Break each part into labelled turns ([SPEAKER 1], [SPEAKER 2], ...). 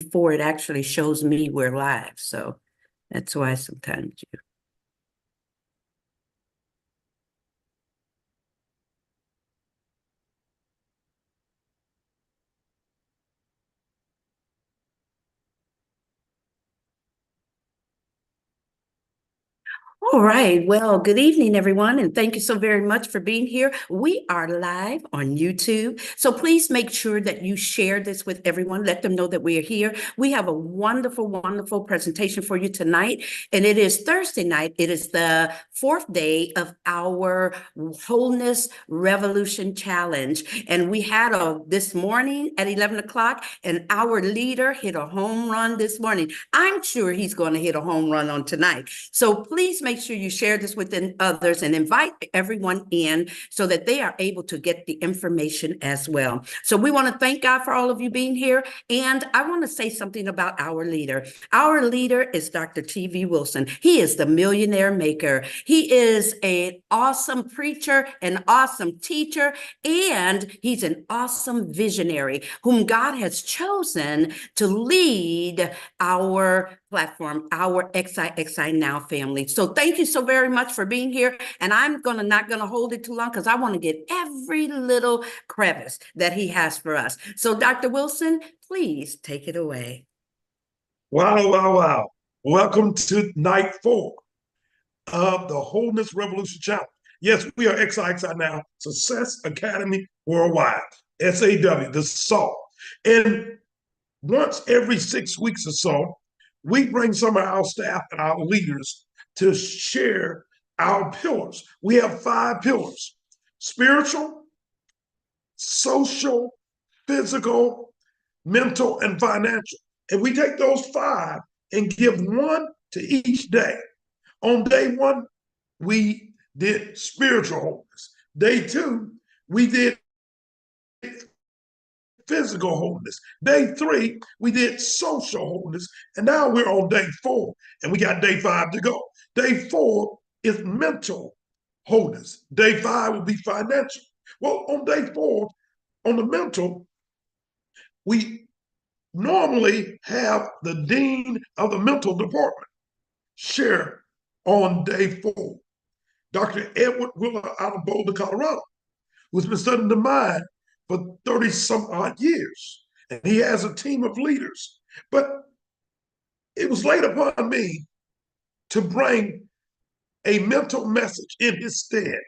[SPEAKER 1] before it actually shows me we're live. So that's why sometimes you. All right. Well, good evening, everyone, and thank you so very much for being here. We are live on YouTube, so please make sure that you share this with everyone. Let them know that we are here. We have a wonderful, wonderful presentation for you tonight, and it is Thursday night. It is the fourth day of our Wholeness Revolution Challenge, and we had this morning at 11 o'clock, and our leader hit a home run this morning. I'm sure he's going to hit a home run on tonight. So please make sure you share this with others and invite everyone in so that they are able to get the information as well. So we want to thank God for all of you being here. And I want to say something about our leader. Our leader is Dr. T.V. Wilson. He is the millionaire maker. He is an awesome preacher, an awesome teacher, and he's an awesome visionary whom God has chosen to lead our platform, our XI Now family. So thank you so very much for being here. And I'm not gonna hold it too long because I want to get every little crevice that he has for us. So Dr. Wilson, please take it away.
[SPEAKER 2] Wow, wow, wow. Welcome to night 4 of the Wholeness Revolution Challenge. Yes, we are XI Now, Success Academy Worldwide, SAW, the SAW. And once every 6 weeks or so, we bring some of our staff and our leaders to share our pillars. We have 5 pillars: spiritual, social, physical, mental, and financial. And we take those 5 and give one to each day. On day 1, we did spiritual wholeness. Day 2, we did physical wholeness. Day 3, we did social wholeness. And now we're on day 4, and we got day 5 to go. Day 4 is mental wholeness. Day 5 will be financial. Well, on day 4, on the mental, we normally have the dean of the mental department share on day 4. Dr. Edward Willer out of Boulder, Colorado, who's been studying the mind for 30 some odd years. And he has a team of leaders. But it was laid upon me to bring a mental message in his stead.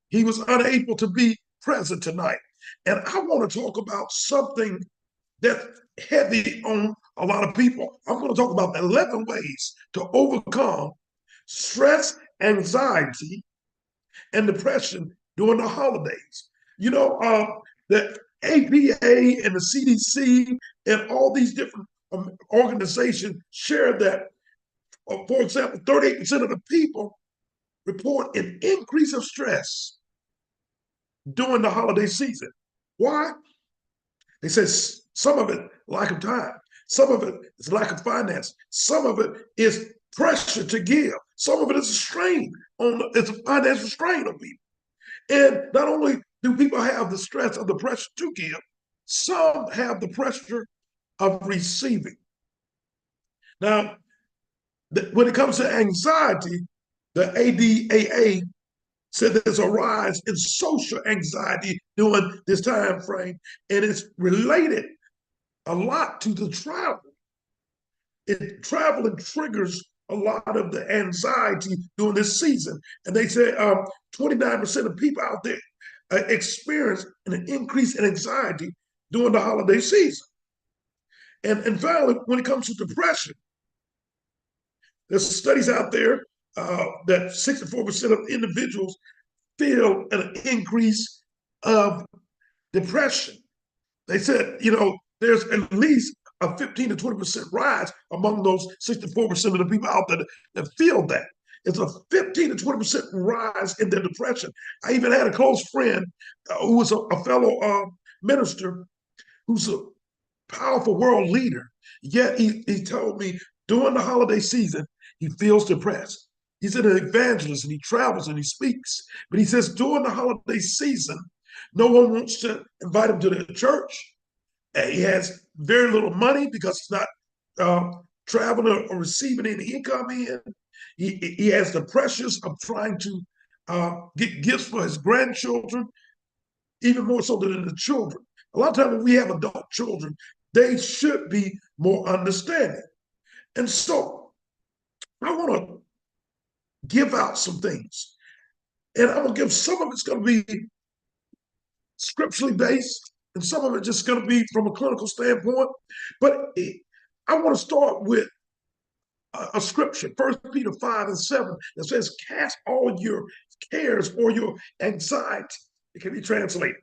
[SPEAKER 2] He was unable to be present tonight. And I want to talk about something that's heavy on a lot of people. I'm going to talk about 11 ways to overcome stress, anxiety, and depression during the holidays. You know, the APA and the CDC and all these different organizations share that, for example, 38% of the people report an increase of stress during the holiday season. Why? They say some of it lack of time, some of it is lack of finance, some of it is pressure to give, some of it is a strain it's a financial strain on people. And not only do people have the stress of the pressure to give, some have the pressure of receiving. Now, when it comes to anxiety, the ADAA said there's a rise in social anxiety during this time frame, and it's related a lot to the travel. Traveling triggers a lot of the anxiety during this season. And they say 29% of people out there experience an increase in anxiety during the holiday season. And finally, when it comes to depression, there's studies out there that 64% of individuals feel an increase of depression. They said, there's at least a 15 to 20% rise among those 64% of the people out there that feel that. It's a 15 to 20% rise in their depression. I even had a close friend who was a fellow minister who's a powerful world leader. Yet he told me during the holiday season, he feels depressed. He's an evangelist and he travels and he speaks. But he says during the holiday season, no one wants to invite him to the church. He has very little money because he's not uh, traveling or receiving any income in. He has the pressures of trying to get gifts for his grandchildren, even more so than the children. A lot of times when we have adult children, they should be more understanding. And so I want to give out some things. And I'm going to give some of it's going to be scripturally based, and some of it just going to be from a clinical standpoint. But I want to start with a scripture, First Peter 5 and 7, that says, cast all your cares or your anxiety. It can be translated.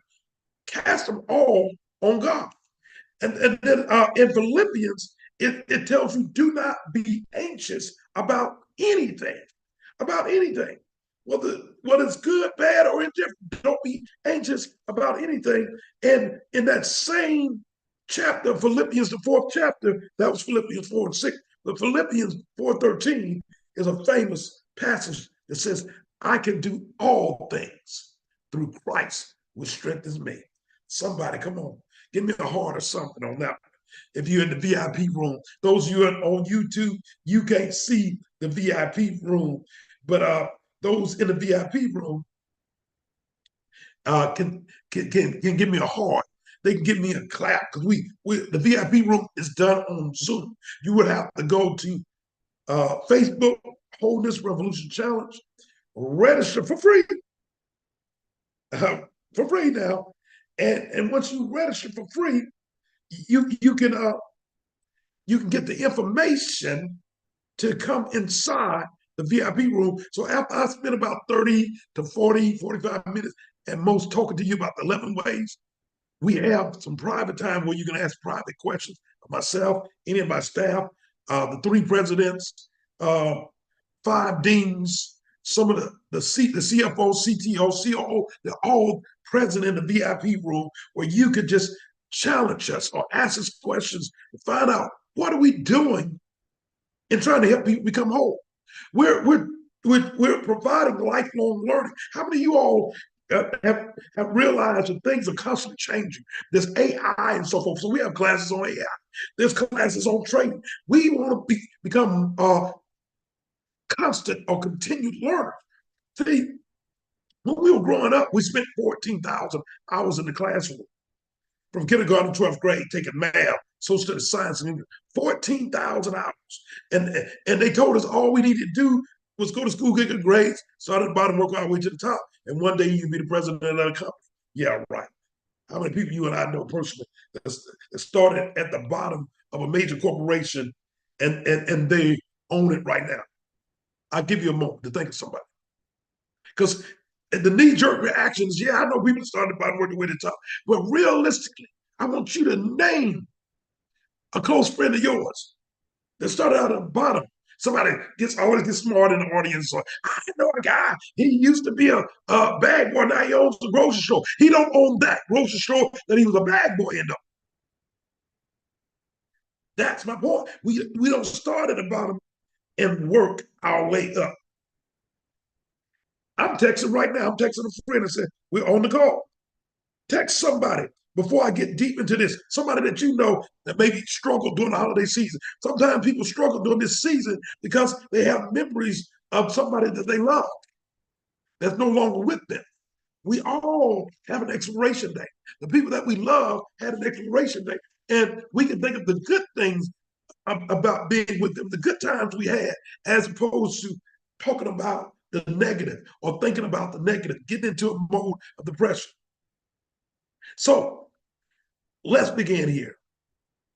[SPEAKER 2] Cast them all on God. And then in Philippians, it tells you, do not be anxious about anything. About anything. Whether it's good, bad, or indifferent, don't be anxious about anything. And in that same chapter, Philippians, the fourth chapter, that was Philippians 4 and 6, but Philippians 4:13 is a famous passage that says, I can do all things through Christ, which strengthens me. Somebody, come on, give me a heart or something on that. If you're in the VIP room, those of you on YouTube, you can't see the VIP room, but those in the VIP room can give me a heart. They can give me a clap because we the VIP room is done on Zoom. You would have to go to Facebook Wholeness Revolution Challenge, register uh, for free now, and once you register for free, you can get the information to come inside the VIP room. So after I spend about 30 to 40, 45 minutes at most talking to you about the 11 ways, we have some private time where you can ask private questions of myself, any of my staff, the three presidents, uh, five deans, some of the CFO, CTO, COO, they're all present in the VIP room where you could just challenge us or ask us questions to find out what are we doing in trying to help people become whole. We're we're we're providing lifelong learning. How many of you all have realized that things are constantly changing? There's AI and so forth. So we have classes on AI. There's classes on trading. We want to become constant or continued learners. See, when we were growing up, we spent 14,000 hours in the classroom from kindergarten to 12th grade taking math, social studies, science, and English. 14,000 hours. And they told us all we needed to do was go to school, get good grades, start at the bottom, work our way to the top. And one day you'll be the president of a company. Yeah, right. How many people you and I know personally that started at the bottom of a major corporation and they own it right now? I'll give you a moment to think of somebody. Because the knee jerk reactions, yeah, I know people started at the bottom, work their way to the top. But realistically, I want you to name a close friend of yours that started out at the bottom. Somebody always gets smart in the audience. So I know a guy. He used to be a bag boy. Now he owns a grocery store. He don't own that grocery store that he was a bag boy in. Though. That's my point. We don't start at the bottom and work our way up. I'm texting right now. I'm texting a friend and saying we're on the call. Text somebody before I get deep into this. Somebody that you know that maybe struggled during the holiday season. Sometimes people struggle during this season because they have memories of somebody that they love that's no longer with them. We all have an expiration date. The people that we love had an expiration date. And we can think of the good things about being with them, the good times we had, as opposed to talking about the negative or thinking about the negative, getting into a mode of depression. So let's begin here.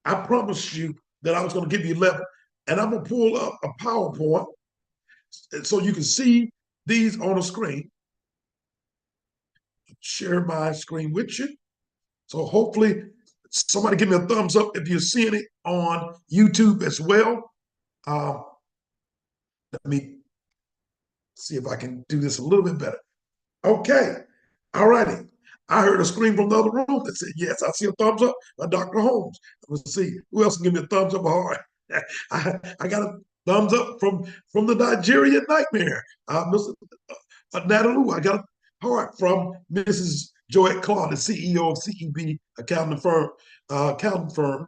[SPEAKER 2] I promised you that I was going to give you 11, and I'm going to pull up a PowerPoint so you can see these on the screen. Share my screen with you. So hopefully somebody give me a thumbs up if you're seeing it on YouTube as well. Let me see if I can do this a little bit better. Okay. All righty. I heard a scream from the other room that said, yes, I see a thumbs up by Dr. Holmes. Let's see who else can give me a thumbs up. All right. I got a thumbs up from the Nigerian Nightmare, Mr. Natalie. I got a heart from Mrs. Joette Claude, the CEO of CEB accounting firm,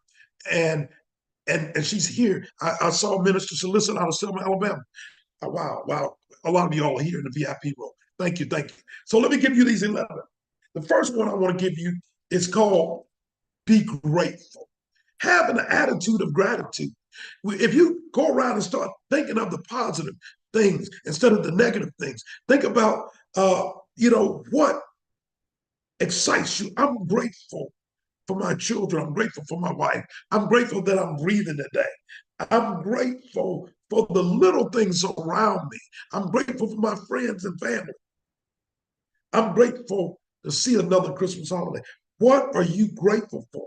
[SPEAKER 2] and and she's here. I saw Minister Solicit out of Selma, Alabama. Wow, wow. A lot of you all are here in the VIP room. Thank you, thank you. So let me give you these 11. The first one I want to give you is called Be Grateful. Have an attitude of gratitude. If you go around and start thinking of the positive things instead of the negative things, think about, what excites you. I'm grateful for my children. I'm grateful for my wife. I'm grateful that I'm breathing today. I'm grateful for the little things around me. I'm grateful for my friends and family. I'm grateful to see another Christmas holiday. What are you grateful for?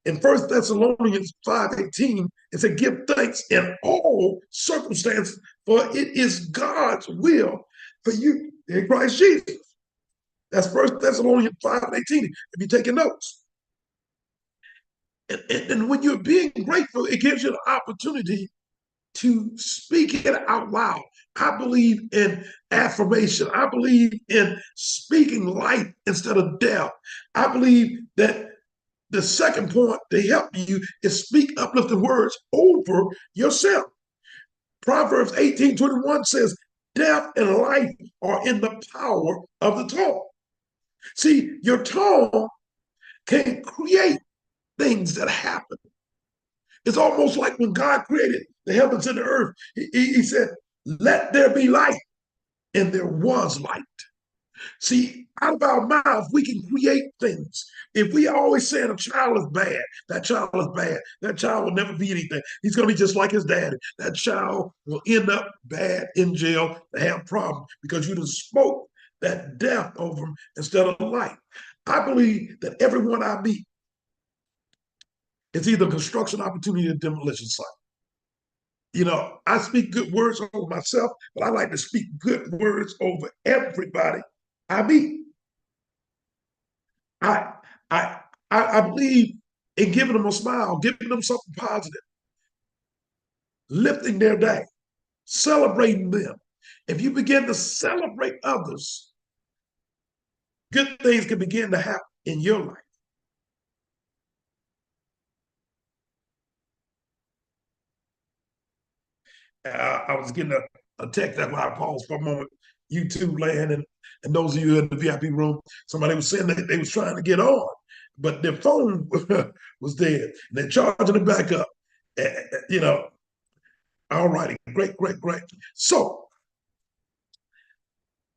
[SPEAKER 2] In 1 Thessalonians 5:18, it said, give thanks in all circumstances, for it is God's will for you in Christ Jesus. That's 1 Thessalonians 5:18, if you're taking notes. And when you're being grateful, it gives you an opportunity to speak it out loud. I believe in affirmation. I believe in speaking life instead of death. I believe that the second point to help you is speak uplifting words over yourself. Proverbs 18:21 says, death and life are in the power of the tongue. See, your tongue can create things that happen. It's almost like when God created the heavens and the earth, he said, let there be light, and there was light. See, out of our mouth, we can create things. If we always saying a child is bad, that child is bad, that child will never be anything. He's going to be just like his daddy. That child will end up bad in jail to have problems because you just spoke that death over him instead of life. I believe that everyone I meet is either construction opportunity or demolition site. I speak good words over myself, but I like to speak good words over everybody I meet. I I I believe in giving them a smile, giving them something positive, lifting their day, celebrating them. If you begin to celebrate others, good things can begin to happen in your life. I was getting a text. That's why I paused for a moment. YouTube land and those of you in the VIP room, somebody was saying that they was trying to get on, but their phone was dead. And they're charging it back up. You know, all righty, great, great, great. So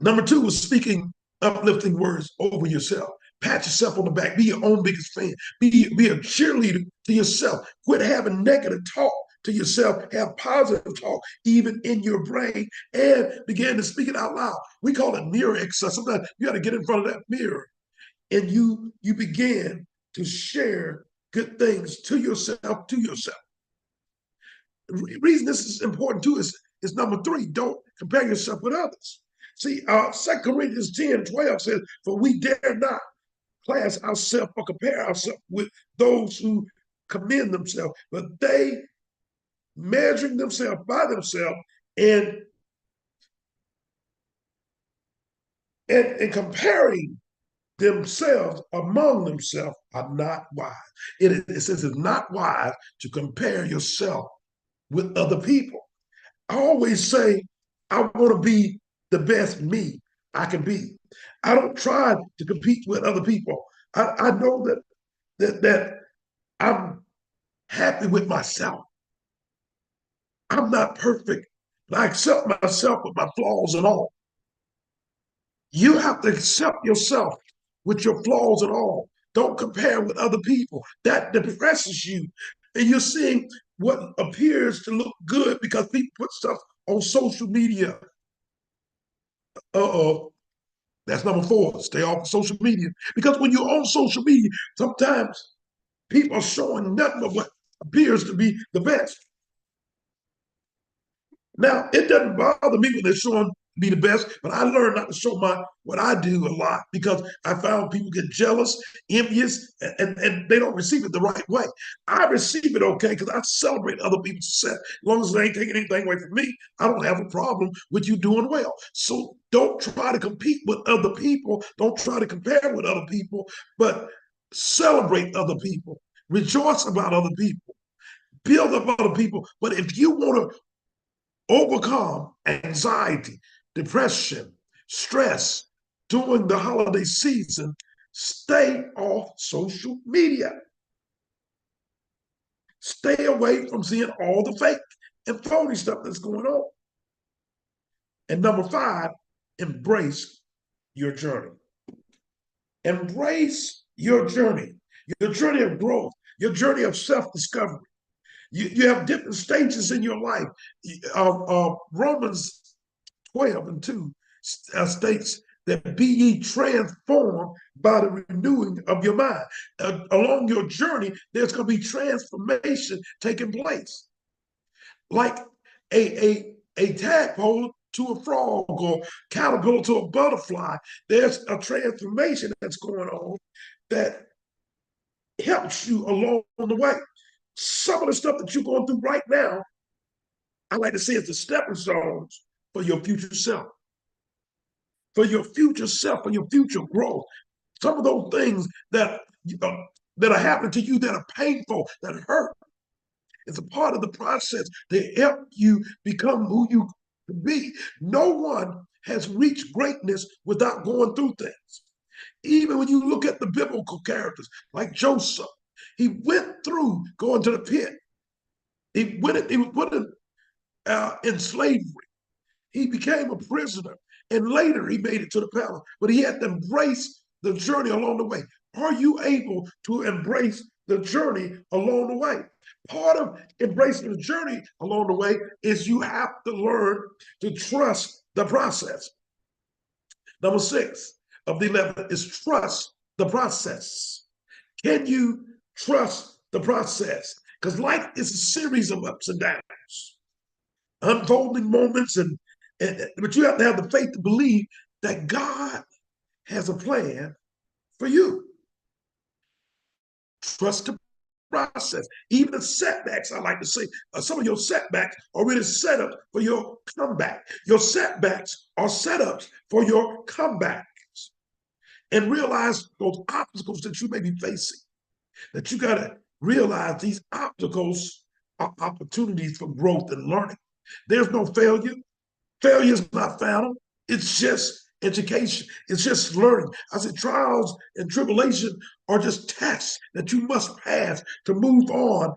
[SPEAKER 2] number two was speaking uplifting words over yourself. Pat yourself on the back. Be your own biggest fan. Be a cheerleader to yourself. Quit having negative talk to yourself. Have positive talk, even in your brain, and begin to speak it out loud. We call it mirror exercise. Sometimes you got to get in front of that mirror and you begin to share good things to yourself, to yourself. The reason this is important too is number three, don't compare yourself with others. See, 2 Corinthians 10:12 says, for we dare not class ourselves or compare ourselves with those who commend themselves, but they measuring themselves by themselves and and comparing themselves among themselves are not wise. It says it's not wise to compare yourself with other people. I always say, I want to be the best me I can be. I don't try to compete with other people. I know that I'm happy with myself. I'm not perfect, but I accept myself with my flaws and all. You have to accept yourself with your flaws and all. Don't compare with other people. That depresses you. And you're seeing what appears to look good because people put stuff on social media. Uh-oh. That's number four. Stay off of social media. Because when you're on social media, sometimes people are showing nothing but what appears to be the best. Now, it doesn't bother me when they're showing me the best, but I learned not to show my what I do a lot because I found people get jealous, envious, and they don't receive it the right way. I receive it okay because I celebrate other people's success. As long as they ain't taking anything away from me, I don't have a problem with you doing well. So don't try to compete with other people. Don't try to compare with other people, but celebrate other people. Rejoice about other people. build up other people. But if you want to overcome anxiety, depression, stress during the holiday season, stay off social media. Stay away from seeing all the fake and phony stuff that's going on. And number five, embrace your journey. Embrace your journey of growth, your journey of self discovery. You have different stages in your life. Romans 12 and 2 states that be ye transformed by the renewing of your mind. Along your journey, there's going to be transformation taking place. Like a tadpole to a frog or caterpillar to a butterfly, there's a transformation that's going on that helps you along the way. Some of the stuff that you're going through right now, I like to say it's the stepping stones for your future self, for your future self, for your future growth. Some of those things that are happening to you that are painful, that hurt, it's a part of the process to help you become who you can be. No one has reached greatness without going through things. Even when you look at the biblical characters like Joseph, he went through going to the pit. He was put in slavery. He became a prisoner, and later he made it to the palace. But he had to embrace the journey along the way. Are you able to embrace the journey along the way? Part of embracing the journey along the way is you have to learn to trust the process. Number six of the 11 is trust the process. Can you trust the process? Because life is a series of ups and downs, unfolding moments, but you have to have the faith to believe that God has a plan for you. Trust the process. Even the setbacks, I like to say, some of your setbacks are really set up for your comeback. Your setbacks are setups for your comeback. And realize those obstacles that you may be facing, that you got to realize these obstacles are opportunities for growth and learning. There's no failure. Failure is not fatal. It's just education. It's just learning. I said trials and tribulation are just tests that you must pass to move on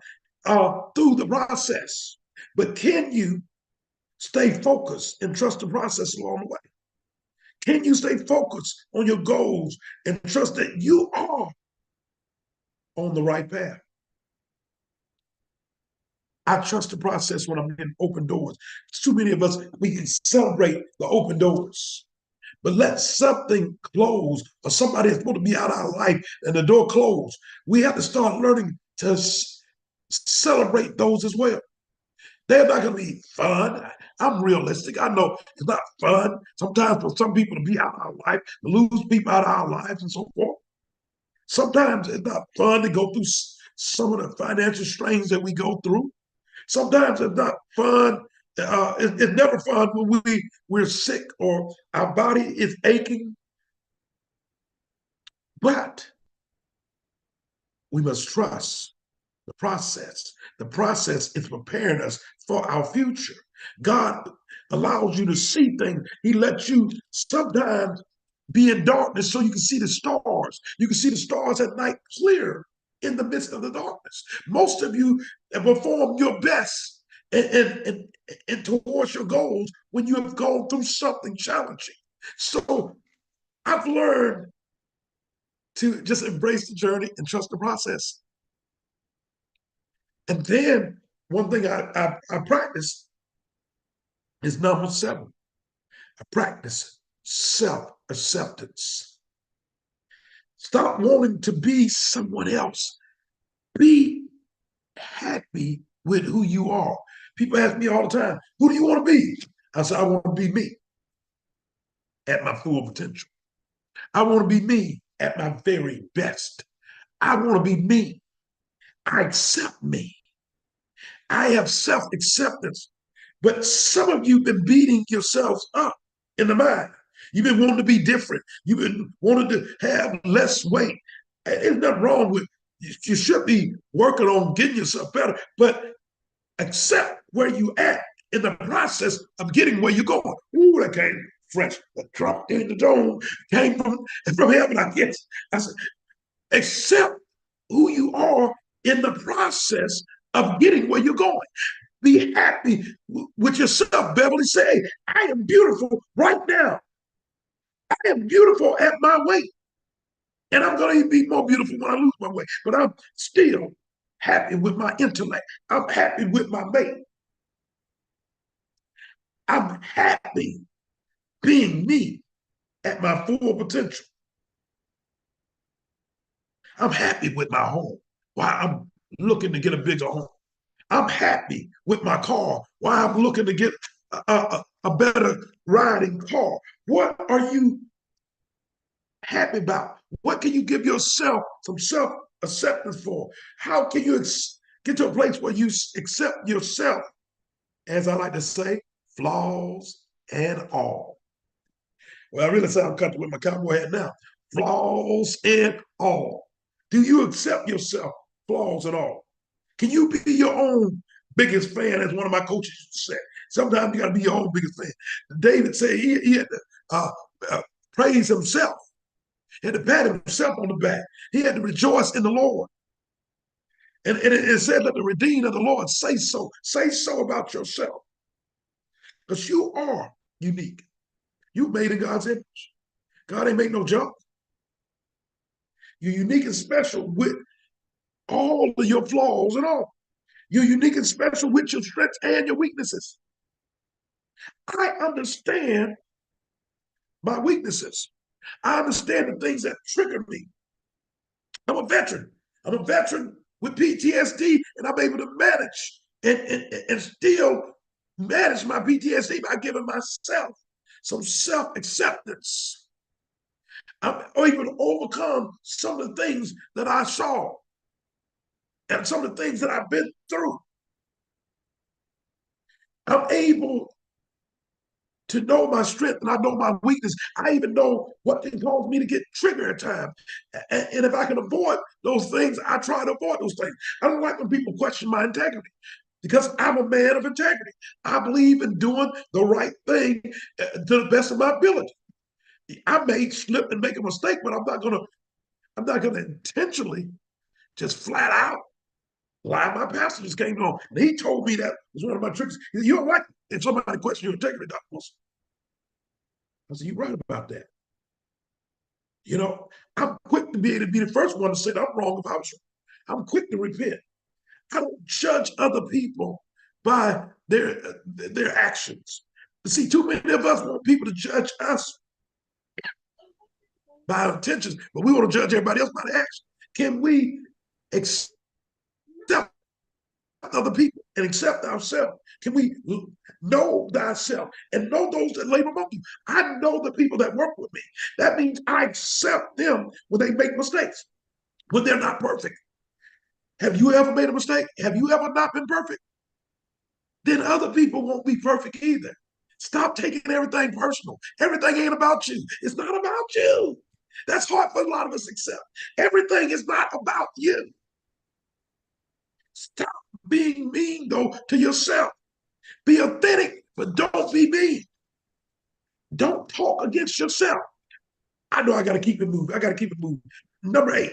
[SPEAKER 2] through the process. But can you stay focused and trust the process along the way? Can you stay focused on your goals and trust that you are on the right path? I trust the process when I'm in open doors. Too many of us, we can celebrate the open doors. But let something close or somebody is supposed to be out of our life and the door closed. We have to start learning to celebrate those as well. They're not going to be fun. I'm realistic. I know it's not fun sometimes for some people to be out of our life, to lose people out of our lives and so forth. Sometimes it's not fun to go through some of the financial strains that we go through. Sometimes it's not fun. It's never fun when we're sick or our body is aching. But we must trust the process. The process is preparing us for our future. God allows you to see things. He lets you sometimes be in darkness so you can see the stars. You can see the stars at night clear in the midst of the darkness. Most of you have performed your best and towards your goals when you have gone through something challenging. So I've learned to just embrace the journey and trust the process. And then one thing I practice is number 7. I practice self-acceptance. Stop wanting to be someone else. Be happy with who you are. People ask me all the time, who do you want to be? I say, I want to be me at my full potential. I want to be me at my very best. I want to be me. I accept me. I have self-acceptance. But some of you have been beating yourselves up in the mind. You've been wanting to be different. You've been wanting to have less weight. There's nothing wrong with You should be working on getting yourself better, but accept where you at in the process of getting where you're going. Ooh, that came fresh. The drop in the dome came from heaven, I guess. I said, accept who you are in the process of getting where you're going. Be happy with yourself. Beverly say, I am beautiful right now. I am beautiful at my weight. And I'm going to be more beautiful when I lose my weight. But I'm still happy with my intellect. I'm happy with my mate. I'm happy being me at my full potential. I'm happy with my home while I'm looking to get a bigger home. I'm happy with my car while I'm looking to get a better riding car. What are you happy about? What can you give yourself some self acceptance for? How can you get to a place where you accept yourself, as I like to say, flaws and all? Well, I really sound comfortable with my cowboy hat now. Flaws and all. Do you accept yourself, flaws and all? Can you be your own biggest fan, as one of my coaches said? Sometimes you got to be your own biggest fan. David said he had to uh, praise himself. He had to pat himself on the back. He had to rejoice in the Lord. And it said that the redeemed of the Lord say so. Say so about yourself. Because you are unique. You made in God's image. God ain't made no junk. You're unique and special with all of your flaws and all. You're unique and special with your strengths and your weaknesses. I understand my weaknesses. I understand the things that trigger me. I'm a veteran. I'm a veteran with PTSD, and I'm able to manage and still manage my PTSD by giving myself some self acceptance. I'm able to overcome some of the things that I saw and some of the things that I've been through. I'm able to know my strength and I know my weakness. I even know what can cause me to get triggered at times. And if I can avoid those things, I try to avoid those things. I don't like when people question my integrity because I'm a man of integrity. I believe in doing the right thing to the best of my ability. I may slip and make a mistake, but I'm not gonna intentionally just flat out lie. My pastor just came on and he told me that was one of my tricks. You don't like it if somebody questions your integrity, Dr. Wilson. I said, you're right about that. You know, I'm quick to be able to be the first one to say that I'm wrong if I was wrong. I'm quick to repent. I don't judge other people by their actions. See, too many of us want people to judge us by our intentions, but we want to judge everybody else by their actions. Can we accept other people and accept ourselves? Can we know thyself and know those that labor among you? I know the people that work with me. That means I accept them when they make mistakes, when they're not perfect. Have you ever made a mistake? Have you ever not been perfect? Then other people won't be perfect either. Stop taking everything personal. Everything ain't about you. It's not about you. That's hard for a lot of us to accept. Everything is not about you. Stop being mean, though, to yourself. Be authentic, but don't be mean. Don't talk against yourself. I know I got to keep it moving. I got to keep it moving. Number 8,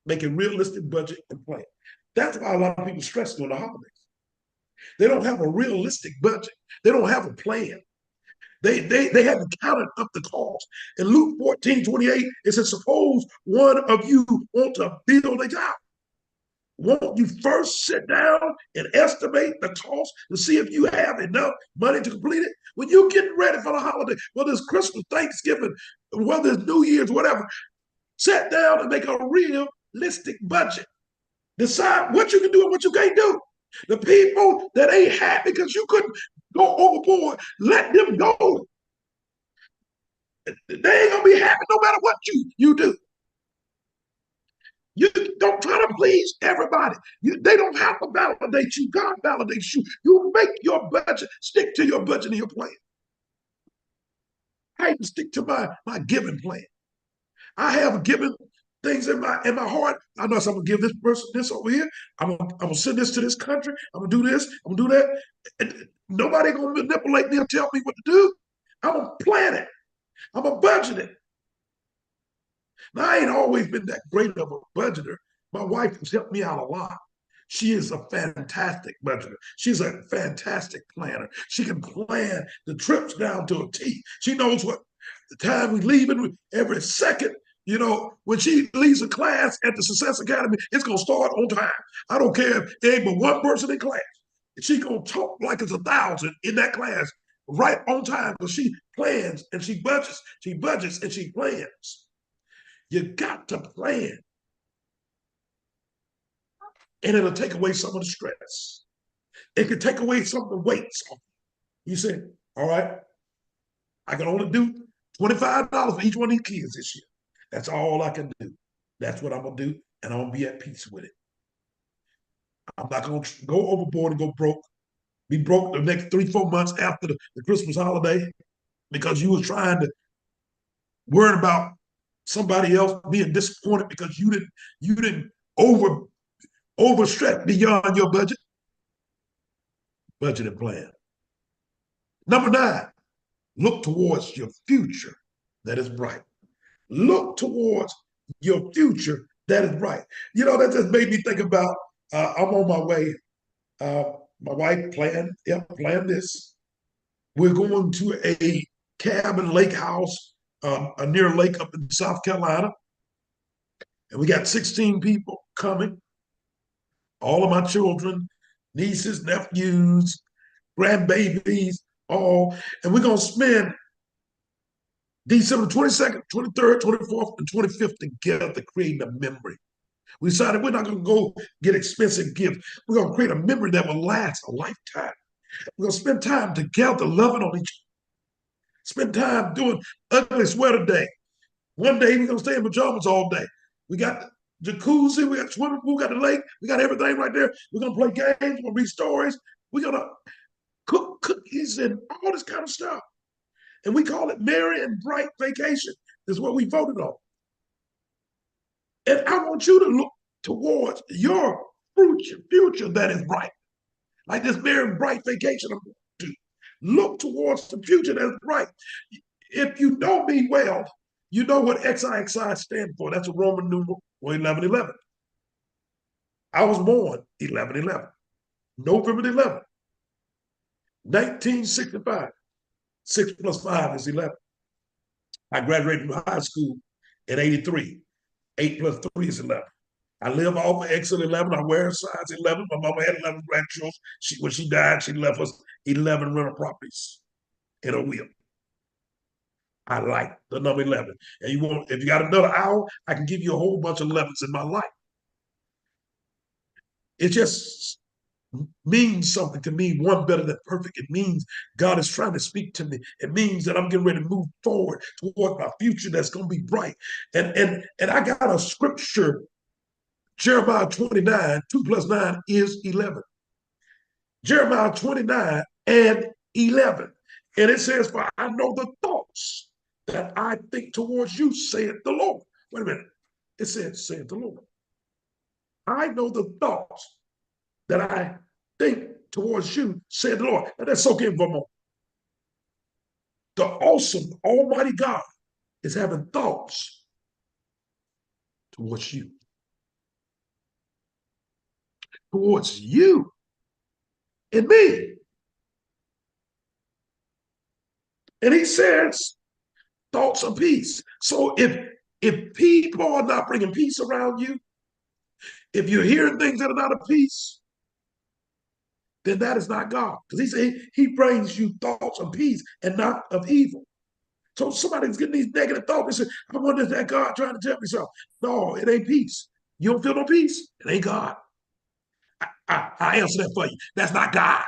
[SPEAKER 2] make a realistic budget and plan. That's why a lot of people stress during the holidays. They don't have a realistic budget. They don't have a plan. They haven't counted up the cost. In Luke 14:28, it says, suppose one of you want to build a house. Won't you first sit down and estimate the cost to see if you have enough money to complete it? When you're getting ready for the holiday, whether it's Christmas, Thanksgiving, whether it's New Year's, whatever, sit down and make a realistic budget. Decide what you can do and what you can't do. The people that ain't happy because you couldn't go overboard, let them go. They ain't gonna be happy no matter what you do. You don't try to please everybody. They don't have to validate you. God validates you. You make your budget, stick to your budget and your plan. I even stick to my giving plan. I have given things in my heart. I know I'm gonna give this person this over here. I'm gonna send this to this country. I'm gonna do this. I'm gonna do that. And nobody gonna manipulate me or tell me what to do. I'm gonna plan it. I'm gonna budget it. Now I ain't always been that great of a budgeter. My wife has helped me out a lot. She is a fantastic budgeter. She's a fantastic planner. She can plan the trips down to a T. She knows what the time we leaving every second. When she leaves a class at the Success Academy, it's gonna start on time. I don't care if there ain't but one person in class. She gonna talk like it's 1,000 in that class right on time because she plans and she budgets and she plans. You got to plan, and it'll take away some of the stress. It could take away some of the weights. You say, all right, I can only do $25 for each one of these kids this year. That's all I can do. That's what I'm gonna do, and I'm gonna be at peace with it. I'm not gonna go overboard and go broke. Be broke the next 3, 4 months after the Christmas holiday because you was trying to worry about somebody else being disappointed because you didn't over overstretch beyond your budget and plan. Number 9, look towards your future that is bright. Look towards your future that is bright. That just made me think about I'm on my way. Uh, my wife planned this. We're going to a cabin lake house near a lake up in South Carolina. And we got 16 people coming, all of my children, nieces, nephews, grandbabies, all. And we're going to spend December 22nd, 23rd, 24th, and 25th together creating a memory. We decided we're not going to go get expensive gifts. We're going to create a memory that will last a lifetime. We're going to spend time together loving on each other. Spend time doing ugly sweater day. One day we're going to stay in pajamas all day. We got jacuzzi, we got swimming pool, we got the lake, we got everything right there. We're going to play games, we're going to read stories. We're going to cook cookies and all this kind of stuff. And we call it Merry and Bright Vacation. This is what we voted on. And I want you to look towards your future that is bright. Like this Merry and Bright Vacation I'm going to do. Look towards the future that is bright. If you know me well, you know what XIXI stand for. That's a Roman numeral for 1111. I was born 1111, November 11th, 1965. 6 plus 5 is 11. I graduated from high school in 83. 8 plus 3 is 11. I live off of Exit 11. I wear a size 11. My mama had 11 grandchildren. When she died, she left us 11 rental properties in a will. I like the number 11. And if you got another hour, I can give you a whole bunch of 11s in my life. It just means something to me, one better than perfect. It means God is trying to speak to me. It means that I'm getting ready to move forward toward my future that's going to be bright. And I got a scripture, Jeremiah 29, 2 plus 9 is 11. Jeremiah 29 and 11. And it says, for I know the thoughts that I think towards you, saith the Lord. Wait a minute. It said, saith the Lord. I know the thoughts that I think towards you, said the Lord. Now let's soak in for a moment. The awesome Almighty God is having thoughts towards you. Towards you and me. And he says, thoughts of peace. So if people are not bringing peace around you, if you're hearing things that are not of peace, then that is not God. Because he said he brings you thoughts of peace and not of evil. So somebody's getting these negative thoughts. They say, I wonder if that God trying to tell me something. No, it ain't peace. You don't feel no peace? It ain't God. I answer that for you. That's not God.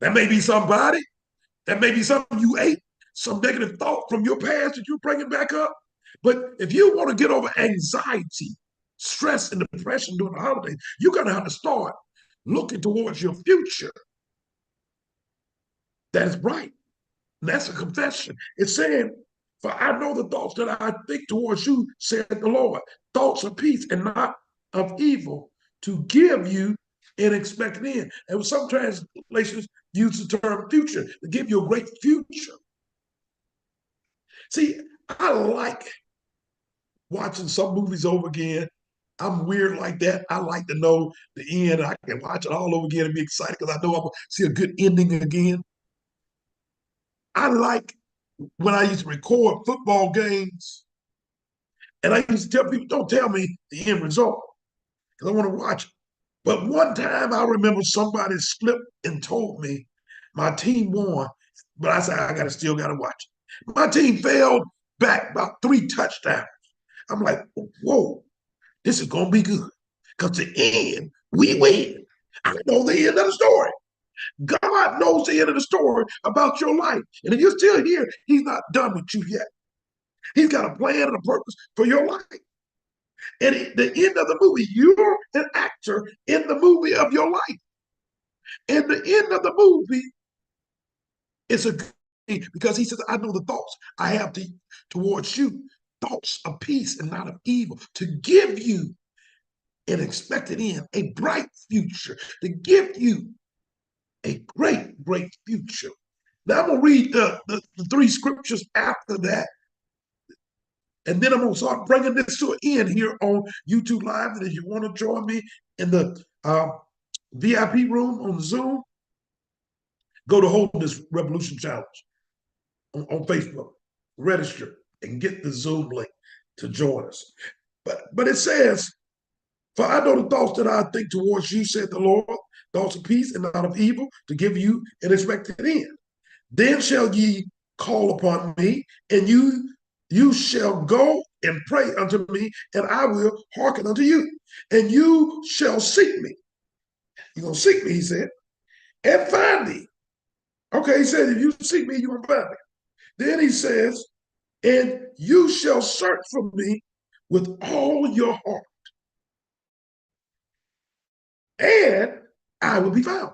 [SPEAKER 2] That may be somebody. That may be something you ate, some negative thought from your past that you're bringing back up. But if you want to get over anxiety, stress, and depression during the holidays, you're going to have to start looking towards your future that is bright. And that's a confession. It's saying For I know the thoughts that I think towards you, said the Lord, thoughts of peace and not of evil, to give you an expected end. And some translations use the term future, to give you a great future. See, I like watching some movies over again. I'm weird like that. I like to know the end. I can watch it all over again and be excited because I know I'm going to see a good ending again. I like when I used to record football games, and I used to tell people, don't tell me the end result because I want to watch it. But one time I remember somebody slipped and told me my team won, but I said, I still got to watch it. My team failed back about 3 touchdowns. I'm like, whoa, this is going to be good. Because the end, we win. I know the end of the story. God knows the end of the story about your life. And if you're still here, He's not done with you yet. He's got a plan and a purpose for your life. And at the end of the movie, you're an actor in the movie of your life. And the end of the movie is a good thing because He says, I know the thoughts I have towards you, thoughts of peace and not of evil, to give you an expected end, a bright future, to give you a great, great future. Now I'm going to read the 3 scriptures after that. And then I'm going to start bringing this to an end here on YouTube Live. And if you want to join me in the VIP room on Zoom, go to Wholeness Revolution Challenge on Facebook, register, and get the Zoom link to join us. But it says, for I know the thoughts that I think towards you, said the Lord, thoughts of peace and not of evil, to give you an expected end. Then shall ye call upon me, and you shall go and pray unto me, and I will hearken unto you. And you shall seek me. You're going to seek me, he said, and find me. Okay, he said, if you seek me, you're going to find me. Then he says, and you shall search for me with all your heart, and I will be found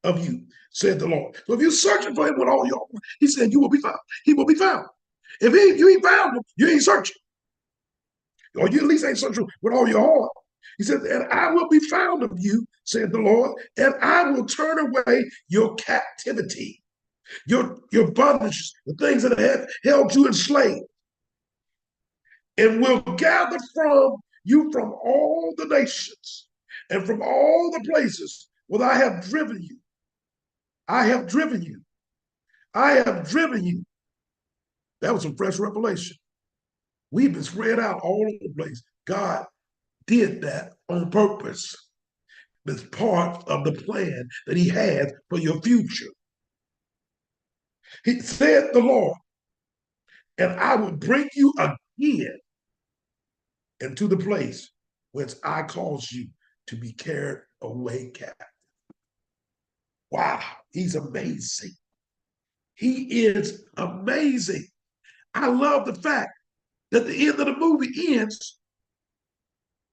[SPEAKER 2] of you, said the Lord. So if you're searching for him with all your heart, he said, you will be found. He will be found. If you ain't found him, you ain't searching. Or you at least ain't searching with all your heart. He said, and I will be found of you, said the Lord, and I will turn away your captivity, your bondages, the things that have held you enslaved, and will gather from you from all the nations and from all the places where I have driven you. I have driven you. I have driven you. That was some fresh revelation. We've been spread out all over the place. God did that on purpose. It's part of the plan that He has for your future. He said, the Lord, and I will bring you again into the place whence I caused you to be carried away captive. Wow, He's amazing. He is amazing. I love the fact that the end of the movie ends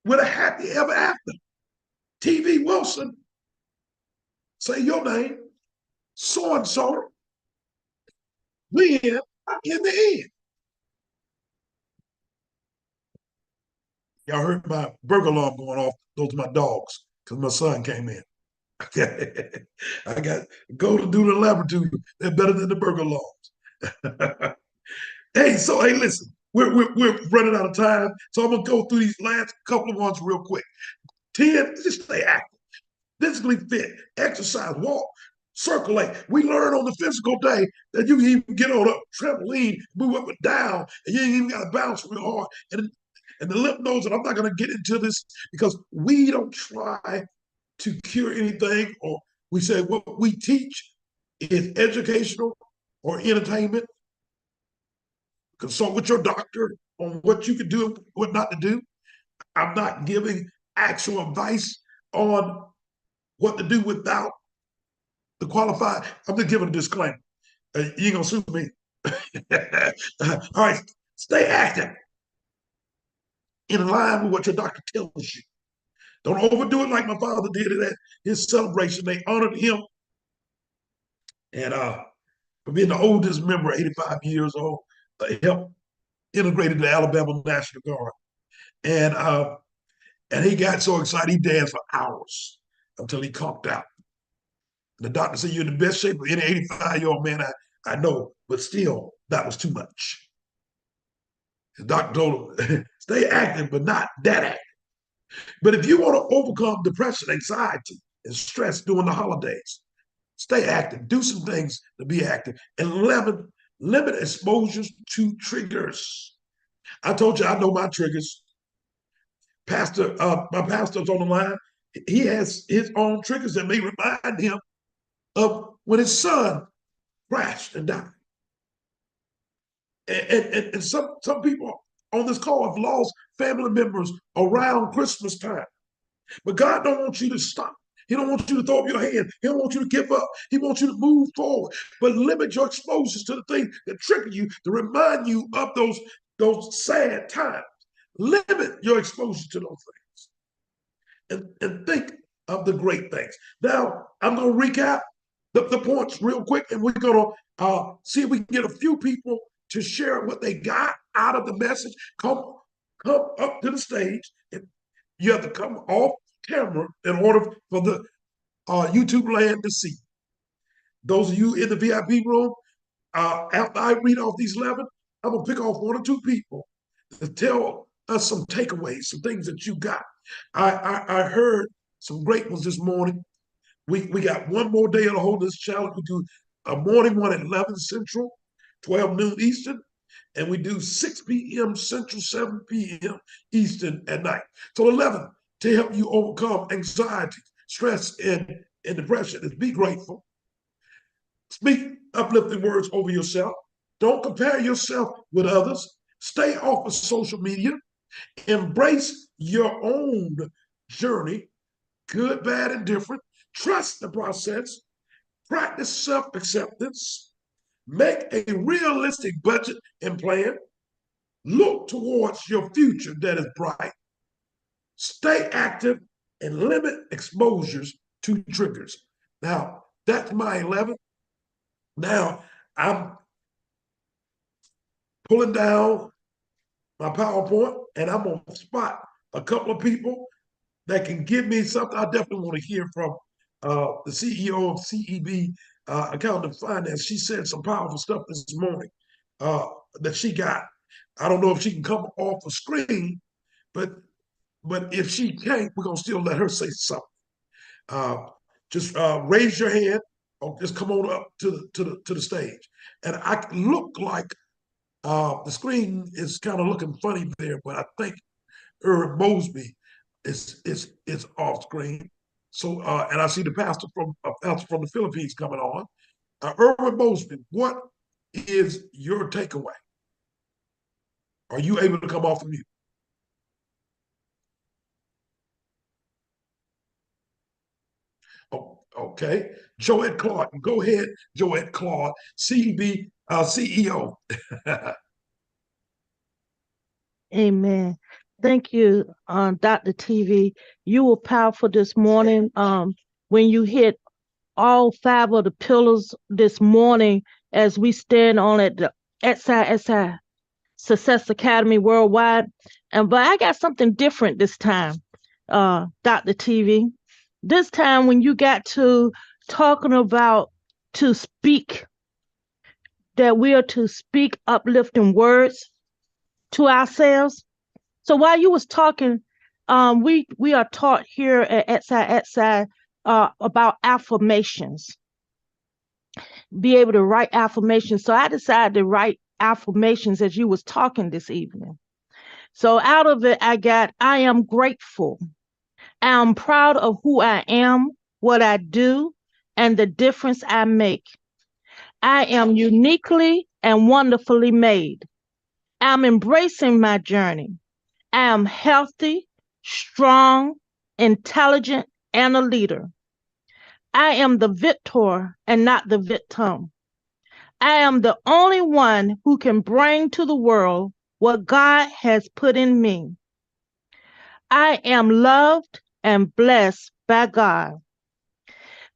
[SPEAKER 2] with a happy ever after. TV Wilson, say your name, so and so, win in the end. Y'all heard my burger alarm going off. Those are my dogs because my son came in. I got Golden Doodle Laboratory. They're better than the burger alarms. Hey, listen, we're running out of time, so I'm gonna go through these last couple of ones real quick. 10, just stay active, physically fit, exercise, walk, circulate. We learn on the physical day that you can even get on a trampoline, move up and down, and you ain't even got to bounce real hard. And the lymph nodes, and I'm not going to get into this because we don't try to cure anything, or we say what we teach is educational or entertainment. Consult with your doctor on what you can do and what not to do. I'm not giving actual advice on what to do without the qualified. I'm just giving a disclaimer. You ain't gonna sue me. All right, stay active in line with what your doctor tells you. Don't overdo it like my father did it at his celebration. They honored him, and for being the oldest member, 85 years old, helped integrate the Alabama National Guard. And and he got so excited, he danced for hours until he conked out. The doctor said, "You're in the best shape of any 85-year-old man I know, but still, that was too much." The doctor told him, "Stay active, but not that active." But if you want to overcome depression, anxiety, and stress during the holidays, stay active. Do some things to be active, and limit exposures to triggers. I told you I know my triggers. My pastor's on the line. He has his own triggers that may remind him of when his son crashed and died. And some people on this call have lost family members around Christmas time. But God don't want you to stop. He don't want you to throw up your hand. He don't want you to give up. He wants you to move forward. But limit your exposures to the things that trigger you to remind you of those sad times. Limit your exposure to those things and think of the great things. Now, I'm going to recap the points real quick, and we're going to see if we can get a few people to share what they got out of the message. Come up to the stage. And you have to come off camera in order for the YouTube land to see. Those of you in the VIP room, after I read off these 11, I'm going to pick off one or two people to tell us some takeaways, some things that you got. I heard some great ones this morning. We got one more day of the Wholeness Challenge. We do a morning one at 11 Central, 12 noon Eastern, and we do 6 p.m. Central, 7 p.m. Eastern at night. So 11, to help you overcome anxiety, stress, and depression is be grateful. Speak uplifting words over yourself. Don't compare yourself with others. Stay off of social media. Embrace your own journey, good, bad, and different. Trust the process. Practice self-acceptance. Make a realistic budget and plan. Look towards your future that is bright. Stay active and limit exposures to triggers. Now, that's my 11. Now, I'm pulling down my PowerPoint and I'm going to spot a couple of people that can give me something. I definitely want to hear from the CEO of CEB Accounting Finance. She said some powerful stuff this morning uh, that she got. I don't know if she can come off the screen, but if she can't, we're gonna still let her say something. Uh, just raise your hand or just come on up to the stage. And I look like the screen is kind of looking funny there, but I think Eric Mosby is off screen. So and I see the pastor from the Philippines coming on. Irwin Mosby, what is your takeaway? Are you able to come off of mute? Oh, okay. Joette Clark, go ahead, Joette Clark, CB CEO.
[SPEAKER 3] Amen. Thank you, Dr. TV. You were powerful this morning. When you hit all five of the pillars this morning as we stand on at the SI Success Academy Worldwide. But I got something different this time, Dr. TV. This time when you got to talking about to speak, that we are to speak uplifting words to ourselves. So while you was talking, we are taught here at SI about affirmations, be able to write affirmations. So I decided to write affirmations as you was talking this evening. So out of it, I am grateful. I am proud of who I am, what I do, and the difference I make. I am uniquely and wonderfully made. I'm embracing my journey. I am healthy, strong, intelligent, and a leader. I am the victor and not the victim. I am the only one who can bring to the world what God has put in me. I am loved and blessed by God.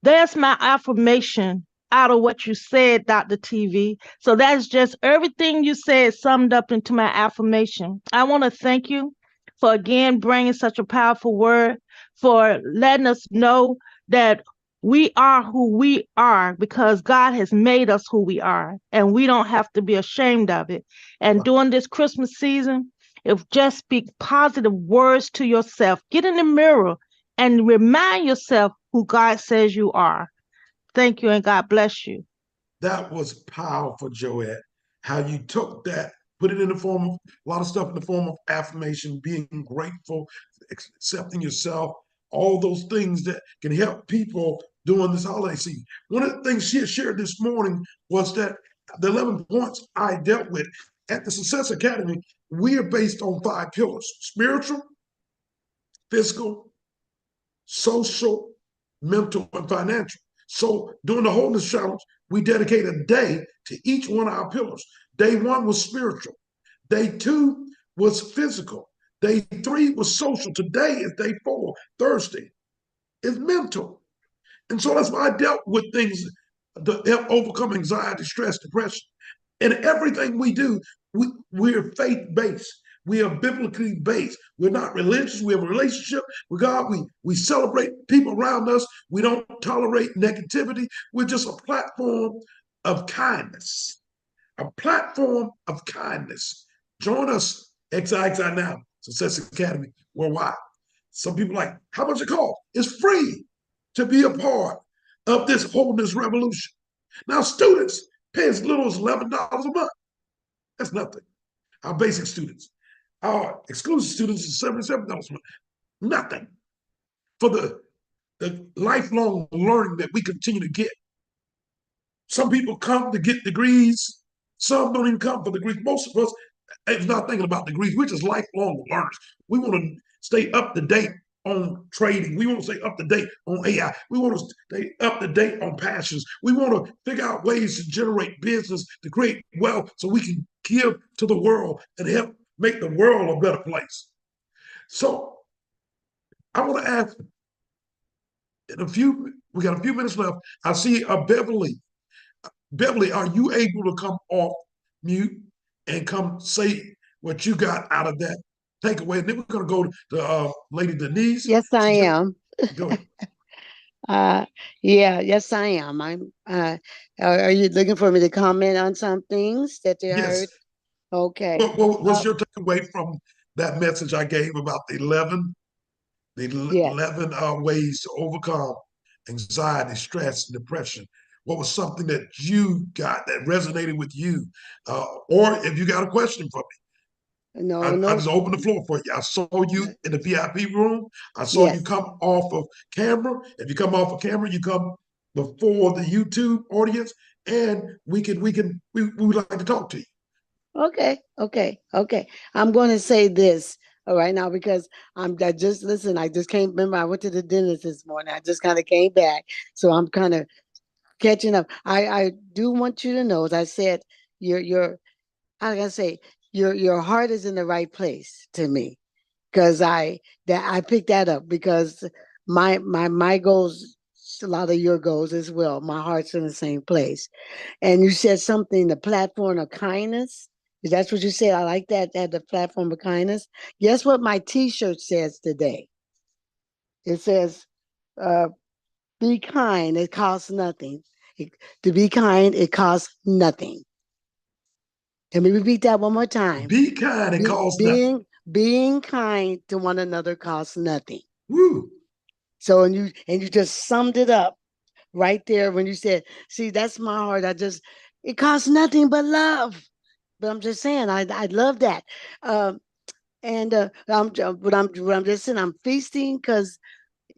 [SPEAKER 3] There's my affirmation out of what you said, Dr. TV. So that's just everything you said summed up into my affirmation. I want to thank you for again bringing such a powerful word, for letting us know that we are who we are because God has made us who we are, and we don't have to be ashamed of it. And during this Christmas season, if just speak positive words to yourself, get in the mirror and remind yourself who God says you are. Thank you, and God bless you.
[SPEAKER 2] That was powerful, Joette. How you took that, put it in the form of a lot of stuff in the form of affirmation, being grateful, accepting yourself, all those things that can help people during this holiday season. One of the things she had shared this morning was that the 11 points I dealt with at the Success Academy, we are based on 5 pillars: spiritual, physical, social, mental, and financial. So during the Wholeness Challenge, we dedicate a day to each one of our pillars. Day 1 was spiritual. Day 2 was physical. Day 3 was social. Today is day 4, Thursday, is mental. And so that's why I dealt with things to help overcome anxiety, stress, depression. And everything we do, we're faith based. We are biblically based. We're not religious. We have a relationship with God. We celebrate people around us. We don't tolerate negativity. We're just a platform of kindness. A platform of kindness. Join us, XIXI Now, Success Academy Worldwide. Some people are like, how much it cost? It's free to be a part of this wholeness revolution. Now, students pay as little as $11 a month. That's nothing. Our basic students. Our exclusive students is $77 a month. Nothing for the lifelong learning that we continue to get. Some people come to get degrees. Some don't even come for degrees. Most of us is not thinking about degrees. We're just lifelong learners. We want to stay up to date on trading. We want to stay up to date on AI. We want to stay up to date on passions. We want to figure out ways to generate business, to create wealth so we can give to the world and help make the world a better place. So I want to ask we got a few minutes left. I see Beverly. Beverly, are you able to come off mute and come say what you got out of that takeaway? And then we're going to go to Lady Denise.
[SPEAKER 4] Yes, I am.
[SPEAKER 2] Go ahead.
[SPEAKER 4] Yeah, yes, I am. Are you looking for me to comment on some things that you
[SPEAKER 2] Yes.
[SPEAKER 4] heard? Okay.
[SPEAKER 2] What was your takeaway from that message I gave about the 11,
[SPEAKER 4] Yes.
[SPEAKER 2] 11 ways to overcome anxiety, stress, and depression? What was something that you got that resonated with you? Or if you got a question for me,
[SPEAKER 4] No,
[SPEAKER 2] I
[SPEAKER 4] no.
[SPEAKER 2] just open the floor for you. I saw you in the VIP room. I saw you
[SPEAKER 4] Yes.
[SPEAKER 2] come off of camera. If you come off of camera, you come before the YouTube audience, and we would like to talk to you.
[SPEAKER 4] Okay. I'm going to say this right now because I just listen. I just came. Remember, I went to the dentist this morning. I just kind of came back, so I'm kind of catching up. I do want you to know, as I said, your how can I say your heart is in the right place to me because I picked that up because my goals, a lot of your goals as well. My heart's in the same place. And you said something, the platform of kindness. That's what you said. I like that, the platform of kindness. Guess what my T-shirt says today? It says, "Be kind. It costs nothing. To be kind, it costs nothing." Let me repeat that one more time.
[SPEAKER 2] Be kind and cost nothing.
[SPEAKER 4] Being kind to one another costs nothing.
[SPEAKER 2] Woo.
[SPEAKER 4] So and you just summed it up right there when you said, "See, that's my heart. It costs nothing but love." But I'm just saying, I love that. And what I'm just saying, I'm feasting because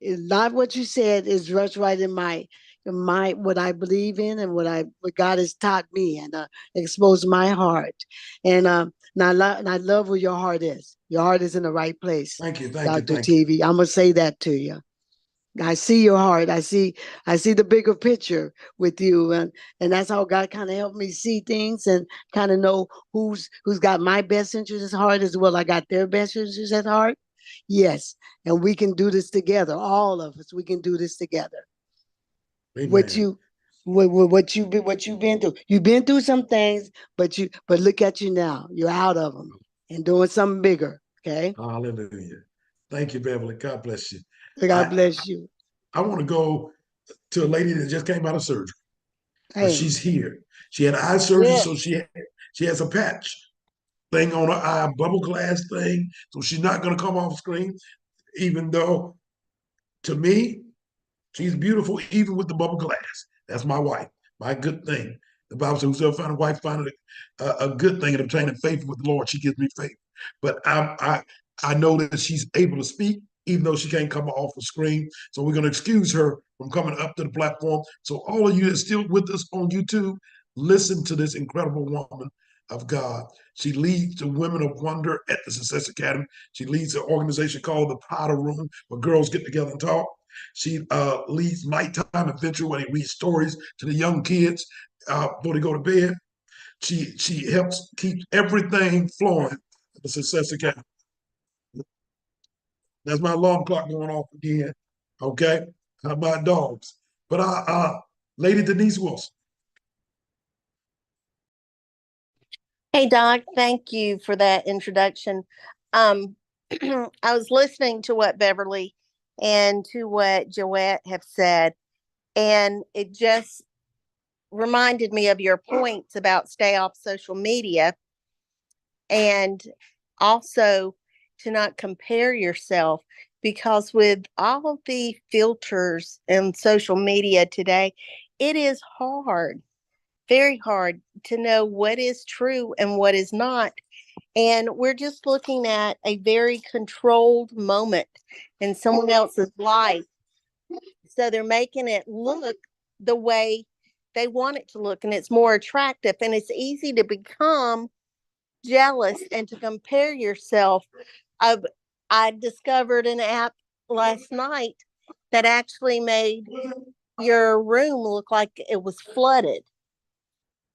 [SPEAKER 4] a lot of what you said is right in my what I believe in and what God has taught me and exposed my heart. And I love where your heart is. Your heart is in the right place,
[SPEAKER 2] Thank you.
[SPEAKER 4] Dr. TV. I'm gonna say that to you. I see your heart. I see the bigger picture with you, and that's how God kind of helped me see things and kind of know who's got my best interest at heart as well. I got their best interest at heart. Yes, and we can do this together. All of us, we can do this together. What
[SPEAKER 2] Amen.
[SPEAKER 4] you what you've been through. You've been through some things, but look at you now. You're out of them and doing something bigger. Okay.
[SPEAKER 2] Hallelujah. Thank you, Beverly. God bless you.
[SPEAKER 4] God
[SPEAKER 2] I
[SPEAKER 4] bless you.
[SPEAKER 2] I want to go to a lady that just came out of surgery, but
[SPEAKER 4] Hey,
[SPEAKER 2] she's here. She had eye surgery,
[SPEAKER 4] yeah.
[SPEAKER 2] so she has a patch thing on her eye, bubble glass thing. So she's not going to come off screen, even though to me, she's beautiful, even with the bubble glass. That's my wife, my good thing. The Bible says, whosoever find a wife, find a good thing and obtain favor with the Lord. She gives me favor. But I know that she's able to speak, even though she can't come off the screen. So we're going to excuse her from coming up to the platform. So all of you that are still with us on YouTube, listen to this incredible woman of God. She leads the Women of Wonder at the Success Academy. She leads an organization called the Powder Room, where girls get together and talk. She leads Nighttime Adventure, where they read stories to the young kids before they go to bed. She helps keep everything flowing at the Success Academy. That's my alarm clock going off again. Okay, how about dogs? But Lady Denise Wilson.
[SPEAKER 5] Hey, Doc, thank you for that introduction. Um, I was listening to what Beverly and to what Joette have said, and it just reminded me of your points about stay off social media and also to not compare yourself, because with all of the filters and social media today, it is hard, very hard to know what is true and what is not. And we're just looking at a very controlled moment in someone else's life. So they're making it look the way they want it to look, and it's more attractive. And it's easy to become jealous and to compare yourself. I've, I discovered an app last night that actually made your room look like it was flooded.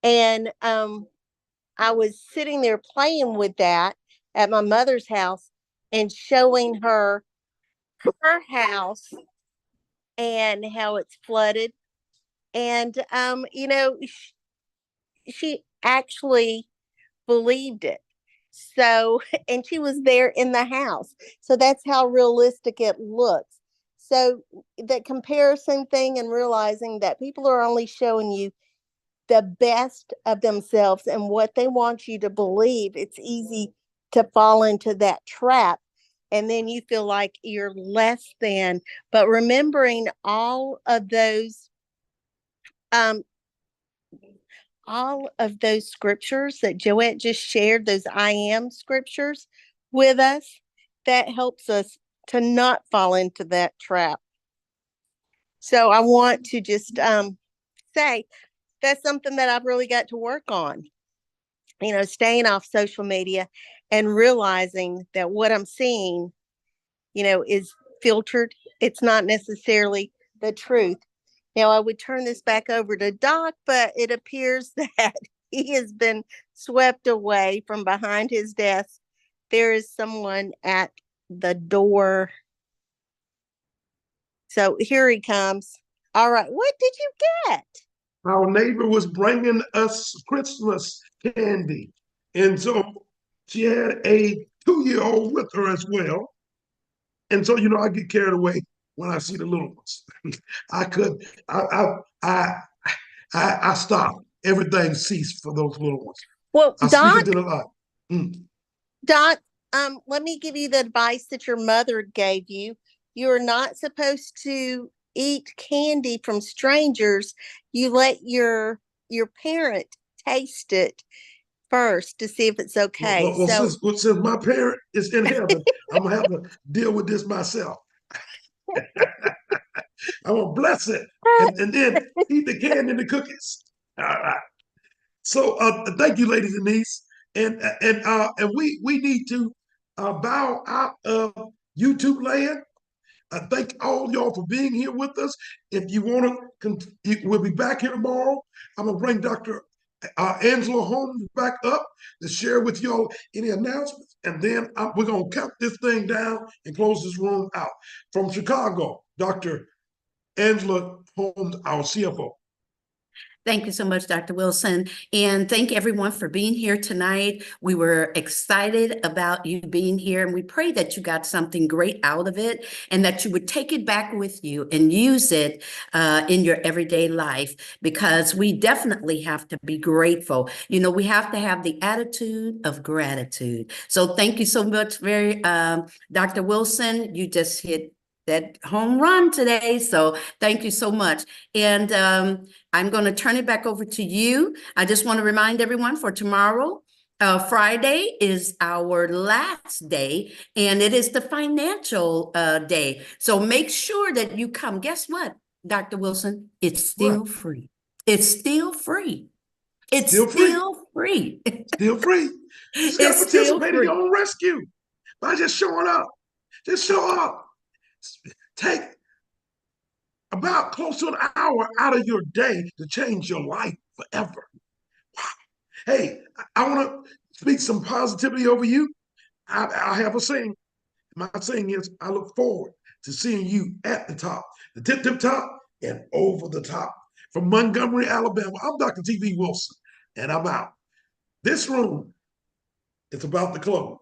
[SPEAKER 5] And I was sitting there playing with that at my mother's house and showing her her house and how it's flooded. And, she actually believed it. So, and she was there in the house. So that's how realistic it looks. So, the comparison thing and realizing that people are only showing you the best of themselves and what they want you to believe, it's easy to fall into that trap. And then you feel like you're less than. But remembering um, all of those scriptures that Joette just shared, those I am scriptures with us, that helps us to not fall into that trap. So I want to just say that's something that I've really got to work on, staying off social media and realizing that what I'm seeing, is filtered. It's not necessarily the truth. Now, I would turn this back over to Doc, but it appears that he has been swept away from behind his desk. There is someone at the door. So here he comes. All right. What did you get?
[SPEAKER 2] Our neighbor was bringing us Christmas candy. And so she had a 2-year-old with her as well. And so, I get carried away when I see the little ones. I could, I, I, I stopped. Everything ceased for those little ones.
[SPEAKER 5] Well,
[SPEAKER 2] I speak
[SPEAKER 5] Doc,
[SPEAKER 2] into the light.
[SPEAKER 5] Doc, let me give you the advice that your mother gave you. You're not supposed to eat candy from strangers. You let your parent taste it first to see if it's okay.
[SPEAKER 2] Well,
[SPEAKER 5] So
[SPEAKER 2] since my parent is in heaven, I'm gonna have to deal with this myself. I'm gonna bless it and then eat the candy and the cookies. All right. So thank you, Lady Denise, and we need to bow out of YouTube land. I thank all y'all for being here with us. If you want to, we'll be back here tomorrow. I'm gonna bring Dr. Angela Holmes back up to share with y'all any announcements, and then we're gonna count this thing down and close this room out. From Chicago, Dr. Angela Holmes, our CFO.
[SPEAKER 1] Thank you so much, Dr. Wilson. And thank everyone for being here tonight. We were excited about you being here, and we pray that you got something great out of it and that you would take it back with you and use it in your everyday life, because we definitely have to be grateful. You know, we have to have the attitude of gratitude. So thank you so much, Dr. Wilson. You just hit that home run today. So thank you so much. And I'm going to turn it back over to you. I just want to remind everyone for tomorrow, Friday is our last day, and it is the financial day. So make sure that you come. Guess what, Dr. Wilson? It's still
[SPEAKER 2] What?
[SPEAKER 1] free. It's still free. It's
[SPEAKER 2] Still free.
[SPEAKER 1] still free.
[SPEAKER 2] Still free. You just got to
[SPEAKER 1] It's still
[SPEAKER 2] participate in
[SPEAKER 1] free.
[SPEAKER 2] your own rescue by just showing up. Just show up. Take about close to an hour out of your day to change your life forever. Wow. Hey, I want to speak some positivity over you. I have a saying. My saying is, I look forward to seeing you at the top, the tip top, and over the top. From Montgomery, Alabama, I'm Dr. T.V. Wilson, and I'm out. This room is about to close.